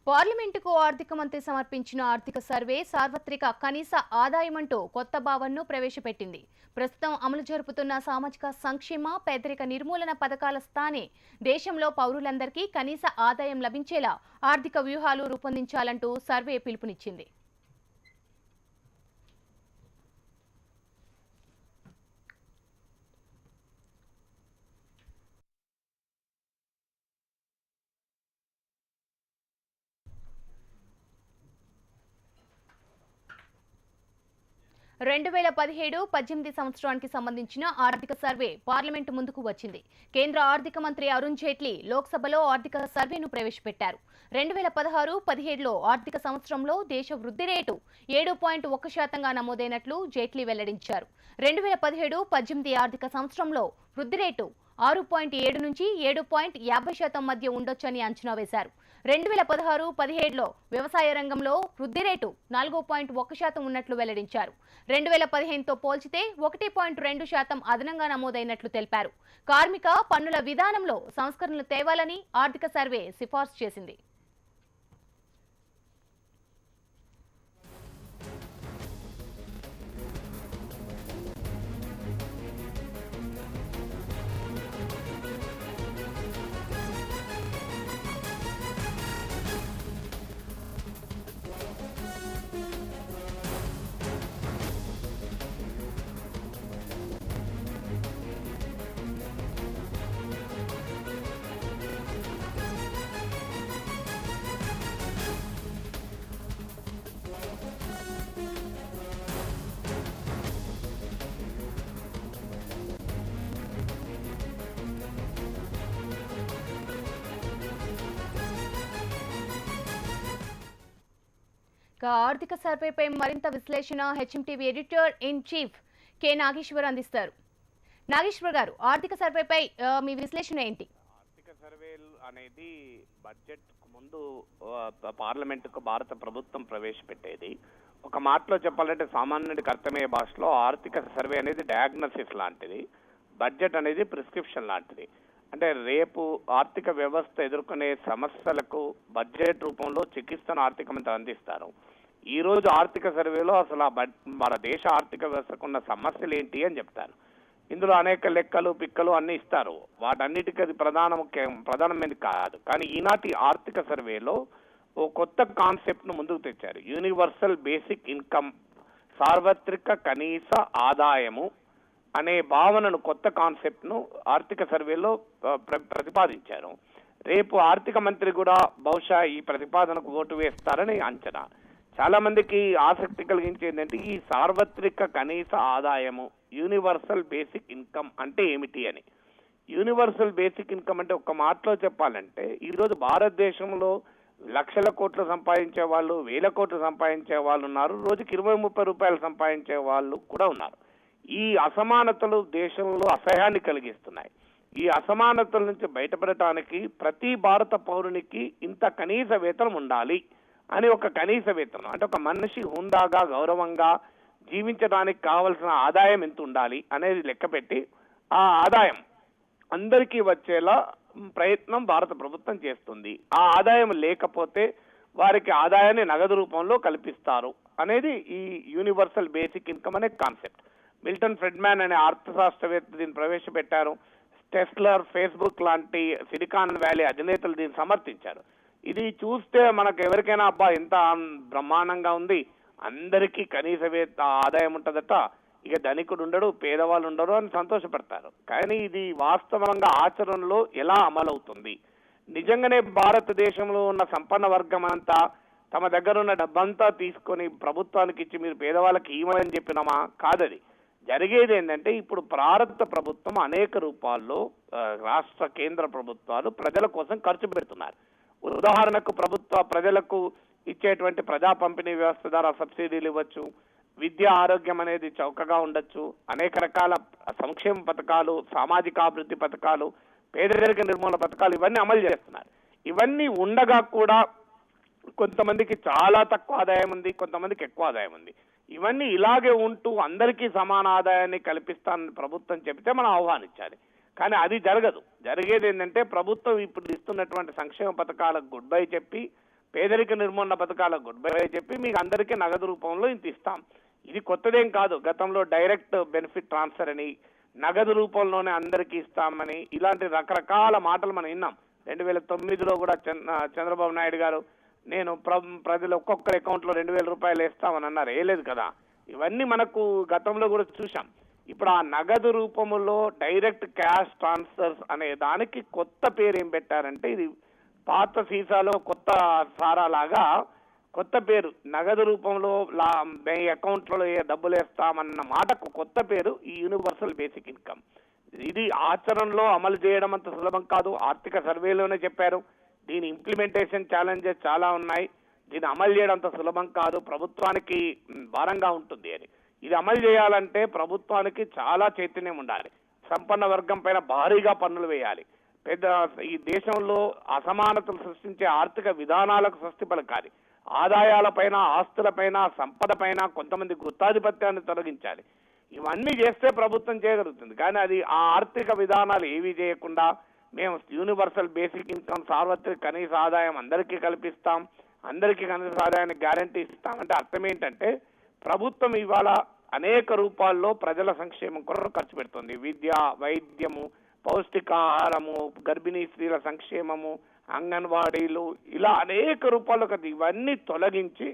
పార్లమెంటుకు ఆర్థిక మంత్రి సమర్పించిన ఆర్థిక సర్వే సార్వత్రిక కనీస ఆదాయమంటూ కొత్త భావనను ప్రవేశపెట్టింది. ప్రస్తుతం అమలు జరుపుతున్న సామాజిక సంక్షేమ, పేదరిక నిర్మూలన పథకాల స్థానే దేశంలో పౌరులందరికీ కనీస ఆదాయం లభించేలా ఆర్థిక వ్యూహాలు రూపొందించాలంటూ సర్వే పిలుపునిచ్చింది. 2017-18 సంవత్సరానికి సంబంధించిన ఆర్థిక సర్వే పార్లమెంటు ముందుకు వచ్చింది. కేంద్ర ఆర్థిక మంత్రి అరుణ్ జైట్లీ లోక్సభలో ఆర్థిక సర్వేను ప్రవేశపెట్టారు. 2016-17లో ఆర్థిక సంవత్సరంలో దేశ వృద్ధి రేటు 7.1% నమోదైనట్లు జైట్లీ వెల్లడించారు. 2017-18 ఆర్థిక సంవత్సరంలో వృద్ధి రేటు 6.7 నుంచి 7.50% మధ్య ఉండొచ్చని అంచనా వేశారు. 2016-17లో వ్యవసాయ రంగంలో వృద్ధి రేటు 4.1% ఉన్నట్లు వెల్లడించారు. 2015తో పోల్చితే 1.2% అదనంగా నమోదైనట్లు తెలిపారు. కార్మిక పన్నుల విధానంలో సంస్కరణలు తేవాలని ఆర్థిక సర్వే సిఫార్సు చేసింది. ఆర్థిక సర్వేపై మరింత విశ్లేషణ HMTV editor in chief K Nageshwar అందిస్తారు. నాగేశ్వర్ గారు, ఆర్థిక సర్వేపై మీ విశ్లేషణ ఏంటి? ఆర్థిక సర్వేలు అనేది బడ్జెట్ ముందు పార్లమెంటుకు భారత ప్రభుత్వం ప్రవేశపెట్టేది. ఒక మాటలో చెప్పాలంటే సామాన్యుడికి అర్థమయ్యే భాషలో ఆర్థిక సర్వే అనేది డయాగ్నోసిస్ లాంటిది, బడ్జెట్ అనేది ప్రిస్క్రిప్షన్ లాంటిది. అంటే రేపు ఆర్థిక వ్యవస్థ ఎదుర్కొనే సమస్యలకు బడ్జెట్ రూపంలో చికిత్సను ఆర్థిక మంత్రి అందిస్తారు. ఈ రోజు ఆర్థిక సర్వేలో అసలు మన దేశ ఆర్థిక వ్యవస్థకు ఉన్న సమస్యలు ఏంటి అని చెప్తారు. ఇందులో అనేక లెక్కలు పిక్కలు అన్ని ఇస్తారు. వాటన్నిటికీ అది ప్రధానమైనది కాదు. కానీ ఈనాటి ఆర్థిక సర్వేలో ఓ కొత్త కాన్సెప్ట్ ను ముందుకు తెచ్చారు. యూనివర్సల్ బేసిక్ ఇన్కమ్, సార్వత్రిక కనీస ఆదాయము అనే భావనను, కొత్త కాన్సెప్ట్ ను ఆర్థిక సర్వేలో ప్రతిపాదించారు. రేపు ఆర్థిక మంత్రి కూడా బహుశా ఈ ప్రతిపాదనకు ఓటు వేస్తారని అంచనా. చాలా మందికి ఆసక్తి కలిగించేది ఏంటంటే ఈ సార్వత్రిక కనీస ఆదాయము, యూనివర్సల్ బేసిక్ ఇన్కమ్ అంటే ఏమిటి అని. యూనివర్సల్ బేసిక్ ఇన్కమ్ అంటే ఒక్క మాటలో చెప్పాలంటే ఈరోజు భారతదేశంలో లక్షల కోట్లు సంపాదించే వాళ్ళు, వేల కోట్లు సంపాదించే వాళ్ళు ఉన్నారు. రోజుకి 20-30 రూపాయలు సంపాదించే వాళ్ళు కూడా ఉన్నారు. ఈ అసమానతలు దేశంలో అసహ్యాన్ని కలిగిస్తున్నాయి. ఈ అసమానతల నుంచి బయటపడటానికి ప్రతి భారత పౌరునికి ఇంత కనీస వేతనం ఉండాలి అని, ఒక కనీస వేతనం అంటే ఒక మనిషి హుందాగా గౌరవంగా జీవించడానికి కావలసిన ఆదాయం ఎంత ఉండాలి అనేది లెక్కపెట్టి ఆ ఆదాయం అందరికీ వచ్చేలా ప్రయత్నం భారత ప్రభుత్వం చేస్తుంది. ఆ ఆదాయం లేకపోతే వారికి ఆదాయాన్ని నగదు రూపంలో కల్పిస్తారు అనేది ఈ యూనివర్సల్ బేసిక్ ఇన్కమ్ అనే కాన్సెప్ట్. మిల్టన్ ఫ్రెడ్మాన్ అనే అర్థశాస్త్రవేత్త దీన్ని ప్రవేశపెట్టారు. టెస్లర్, ఫేస్బుక్ లాంటి సిలికాన్ వ్యాలీ అధినేతలు దీన్ని సమర్థించారు. ఇది చూస్తే మనకు ఎవరికైనా అబ్బా ఎంత బ్రహ్మాండంగా ఉంది, అందరికీ కనీస ఆదాయం ఉంటుందట, ఇక ధనికుడు ఉండడు, పేదవాళ్ళు ఉండరు అని సంతోషపడతారు. కానీ ఇది వాస్తవంగా ఆచరణలో ఎలా అమలవుతుంది? నిజంగానే భారతదేశంలో ఉన్న సంపన్న వర్గం అంతా తమ దగ్గర ఉన్న డబ్బంతా తీసుకొని ప్రభుత్వానికి ఇచ్చి మీరు పేదవాళ్ళకి ఇవ్వమని చెప్పినామా? కాదది. జరిగేది ఏంటంటే ఇప్పుడు భారత ప్రభుత్వం అనేక రూపాల్లో రాష్ట్ర కేంద్ర ప్రభుత్వాలు ప్రజల కోసం ఖర్చు పెడుతున్నారు. ఉదాహరణకు ప్రజలకు ఇచ్చేటువంటి ప్రజా పంపిణీ వ్యవస్థ ద్వారా సబ్సిడీలు ఇవ్వచ్చు, విద్య ఆరోగ్యం అనేది చౌకగా ఉండొచ్చు, అనేక రకాల సంక్షేమ పథకాలు, సామాజిక అభివృద్ధి పథకాలు, పేదరిక నిర్మూలన పథకాలు ఇవన్నీ అమలు చేస్తున్నారు. ఇవన్నీ ఉండగా కూడా కొంతమందికి చాలా తక్కువ ఆదాయం ఉంది, కొంతమందికి ఎక్కువ ఆదాయం ఉంది. ఇవన్నీ ఇలాగే ఉంటూ అందరికీ సమాన ఆదాయాన్ని కల్పిస్తానని ప్రభుత్వం చెబితే మనం ఆహ్వానించాలి. కానీ అది జరగదు. జరిగేది ఏంటంటే ప్రభుత్వం ఇప్పుడు ఇస్తున్నటువంటి సంక్షేమ పథకాలకు గుడ్ బై చెప్పి పేదరిక నిర్మూలన పథకాలకు గుడ్ బై చెప్పి మీకు అందరికీ నగదు రూపంలో ఇంత ఇస్తాం. ఇది కొత్తదేం కాదు. గతంలో డైరెక్ట్ బెనిఫిట్ ట్రాన్స్ఫర్ అని, నగదు రూపంలోనే అందరికీ ఇస్తామని, ఇలాంటి రకరకాల మాటలు మనం విన్నాం. 2009లో కూడా చంద్రబాబు నాయుడు గారు నేను ప్రజలు ఒక్కొక్కరి అకౌంట్లో 2,000 రూపాయలు వేస్తామని అన్నారు. వేయలేదు కదా. ఇవన్నీ మనకు గతంలో కూడా చూసాం. ఇప్పుడు ఆ నగదు రూపంలో డైరెక్ట్ క్యాష్ ట్రాన్స్ఫర్స్ అనే దానికి కొత్త పేరు ఏం పెట్టారంటే, ఇది పాత సీసాలో కొత్త సారా లాగా కొత్త పేరు. నగదు రూపంలో మీ అకౌంట్లలో డబ్బులు వేస్తామన్న మాటకు కొత్త పేరు ఈ యూనివర్సల్ బేసిక్ ఇన్కమ్. ఇది ఆచరణలో అమలు చేయడం అంత సులభం కాదు. ఆర్థిక సర్వేలోనే చెప్పారు దీని ఇంప్లిమెంటేషన్ ఛాలెంజెస్ చాలా ఉన్నాయి, దీన్ని అమలు చేయడం అంత సులభం కాదు, ప్రభుత్వానికి భారంగా ఉంటుంది అని. ఇది అమలు చేయాలంటే ప్రభుత్వానికి చాలా చైతన్యం ఉండాలి. సంపన్న వర్గం పైన భారీగా పన్నులు వేయాలి. ఈ దేశంలో అసమానతలు సృష్టించే ఆర్థిక విధానాలకు స్వస్తి పలకాలి. ఆదాయాలపైన, ఆస్తులపైన, సంపద పైన కొంతమంది గుత్తాధిపత్యాన్ని తొలగించాలి. ఇవన్నీ చేస్తే ప్రభుత్వం చేయగలుగుతుంది. కానీ అది ఆ ఆర్థిక విధానాలు ఏవీ చేయకుండా మేము యూనివర్సల్ బేసిక్ ఇన్కమ్, సార్వత్రిక కనీస ఆదాయం అందరికీ కల్పిస్తాం, అందరికీ కనీస ఆదాయాన్ని గ్యారంటీ ఇస్తామంటే అర్థం ఏంటంటే, ప్రభుత్వం ఇవాళ అనేక రూపాల్లో ప్రజల సంక్షేమం కొరకు ఖర్చు పెడుతుంది. విద్య, వైద్యము, పౌష్టికాహారము, గర్భిణీ స్త్రీల సంక్షేమము, అంగన్వాడీలు, ఇలా అనేక రూపాల్లో ఇవన్నీ తొలగించి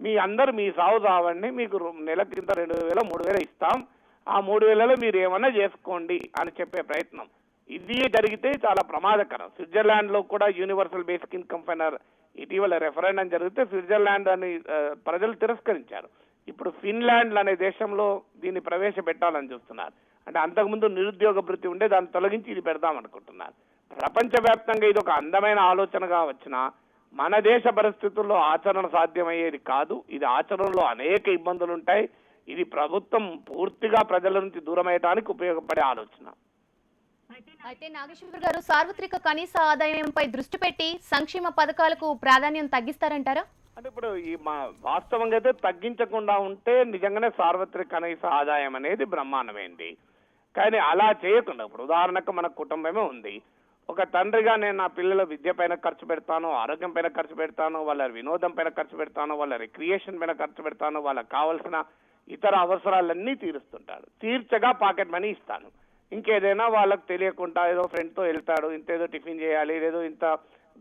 మీ అందరు మీ సాగు సావండి, మీకు నెల కింద 2,000 3,000 ఇస్తాం, ఆ 3,000లో మీరు ఏమన్నా చేసుకోండి అని చెప్పే ప్రయత్నం. ఇది జరిగితే చాలా ప్రమాదకరం. స్విట్జర్లాండ్ లో కూడా యూనివర్సల్ బేసిక్ ఇన్కమ్ పైన ఇటీవల రెఫరెండం జరిగితే స్విట్జర్లాండ్ అని ప్రజలు తిరస్కరించారు. ఇప్పుడు ఫిన్లాండ్ అనే దేశంలో దీన్ని ప్రవేశపెట్టాలని చూస్తున్నారు. అంటే అంతకుముందు నిరుద్యోగ భృతి ఉండే దాన్ని తొలగించి ఇది పెడదామనుకుంటున్నారు. ప్రపంచవ్యాప్తంగా ఇది ఒక అందమైన ఆలోచనగా వచ్చినా మన దేశ పరిస్థితుల్లో ఆచరణ సాధ్యమయ్యేది కాదు. ఇది ఆచరణలో అనేక ఇబ్బందులు ఉంటాయి. ఇది ప్రభుత్వం పూర్తిగా ప్రజల నుంచి దూరమయ్యడానికి ఉపయోగపడే ఆలోచన. అయితే నాగేశ్వర్ గారు, సార్వత్రిక కనీస ఆదాయంపై దృష్టి పెట్టి సంక్షేమ పథకాలకు ప్రాధాన్యం తగ్గిస్తారంటారా? అంటే ఇప్పుడు ఈ వాస్తవంగా అయితే తగ్గించకుండా ఉంటే నిజంగానే సార్వత్రిక కనీస ఆదాయం అనేది బ్రహ్మాండమైంది. కానీ అలా చేయకుండా, ఇప్పుడు ఉదాహరణకు మన కుటుంబమే ఉంది. ఒక తండ్రిగా నేను నా పిల్లల విద్య పైన ఖర్చు పెడతాను, ఆరోగ్యం పైన ఖర్చు పెడతాను, వాళ్ళ వినోదం పైన ఖర్చు పెడతాను, వాళ్ళ రిక్రియేషన్ పైన ఖర్చు పెడతాను, వాళ్ళకి కావాల్సిన ఇతర అవసరాలన్నీ తీరుస్తుంటాడు. తీర్చగా పాకెట్ మనీ ఇస్తాను. ఇంకేదైనా వాళ్ళకి తెలియకుండా ఏదో ఫ్రెండ్తో వెళ్తాడు, ఇంతేదో టిఫిన్ చేయాలి, ఏదో ఇంత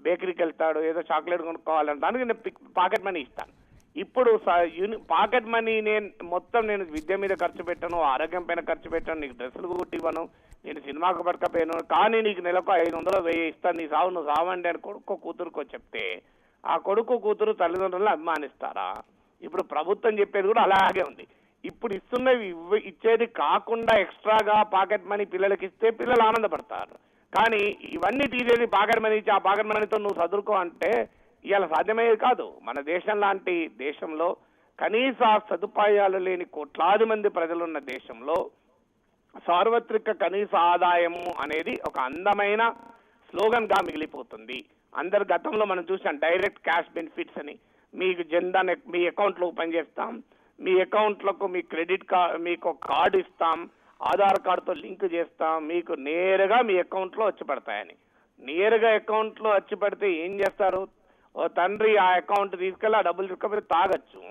బేకరీకి వెళ్తాడు, ఏదో చాక్లెట్ కొనుక్కోవాలని దానికి నేను పాకెట్ మనీ ఇస్తాను. ఇప్పుడు పాకెట్ మనీ నేను విద్య మీద ఖర్చు పెట్టాను, ఆరోగ్యం పైన ఖర్చు పెట్టాను, నీకు డ్రెస్సులు కుట్టివ్వను, నేను సినిమాకు పట్టుకపోయాను, కానీ నీకు నెలకు 500 1000 ఇస్తాను, నీ సావు నువ్వు సావండి అని కొడుకు కూతురుకో చెప్తే ఆ కొడుకు కూతురు తల్లిదండ్రులను అభిమానిస్తారా? ఇప్పుడు ప్రభుత్వం చెప్పేది కూడా అలాగే ఉంది. ఇప్పుడు ఇచ్చేది కాకుండా ఎక్స్ట్రాగా పాకెట్ మనీ పిల్లలకి ఇస్తే పిల్లలు ఆనందపడతారు. కానీ ఇవన్నీ తీసేది పాకెట్ మనీ ఇచ్చి ఆ పాకెట్ మనీతో నువ్వు చదువుకో అంటే ఇవాళ సాధ్యమయ్యేది కాదు. మన దేశం లాంటి దేశంలో కనీస సదుపాయాలు లేని కోట్లాది మంది ప్రజలున్న దేశంలో సార్వత్రిక కనీస ఆదాయము అనేది ఒక అందమైన స్లోగన్ గా మిగిలిపోతుంది. అందరు గతంలో మనం చూసాం డైరెక్ట్ క్యాష్ బెనిఫిట్స్ అని. మీకు జన్ధన్ మీ అకౌంట్లో ఓపెన్ చేస్తాం, మీ అకౌంట్లకు మీ క్రెడిట్ కార్డ్, మీకు కార్డు ఇస్తాం, ఆధార్ కార్డుతో లింక్ చేస్తాం, మీకు నేరుగా మీ అకౌంట్లో వచ్చి పడతాయని. నేరుగా అకౌంట్లో వచ్చి పడితే ఏం చేస్తారు? ఓ తండ్రి ఆ అకౌంట్ తీసుకెళ్ళి ఆ డబ్బులు తీసుకొని తాగొచ్చు.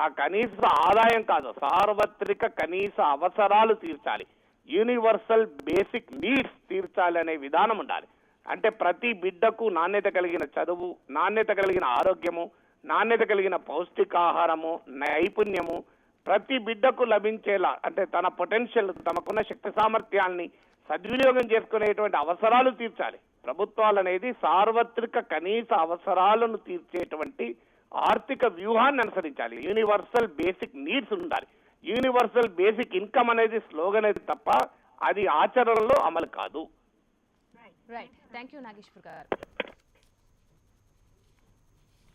ఆ కనీస ఆదాయం కాదు, సార్వత్రిక కనీస అవసరాలు తీర్చాలి, యూనివర్సల్ బేసిక్ నీడ్స్ తీర్చాలి అనే విధానం ఉండాలి. అంటే ప్రతి బిడ్డకు నాణ్యత కలిగిన చదువు, నాణ్యత కలిగిన ఆరోగ్యము, నాణ్యత కలిగిన పౌష్టికాహారము, నైపుణ్యము ప్రతి బిడ్డకు లభించేలా, అంటే తన పొటెన్షియల్, తమకున్న శక్తి సామర్థ్యాల్ని సద్వినియోగం చేసుకునేటువంటి అవసరాలు తీర్చాలి. ప్రభుత్వాలు అనేది సార్వత్రిక కనీస అవసరాలను తీర్చేటువంటి ఆర్థిక వ్యూహాన్ని అనుసరించాలి. యూనివర్సల్ బేసిక్ నీడ్స్ ఉండాలి. యూనివర్సల్ బేసిక్ ఇన్కమ్ అనేది స్లోగన్ అనేది తప్ప అది ఆచరణలో అమలు కాదు. రైట్. థ్యాంక్ యూ నాగేశ్వర్ గారు.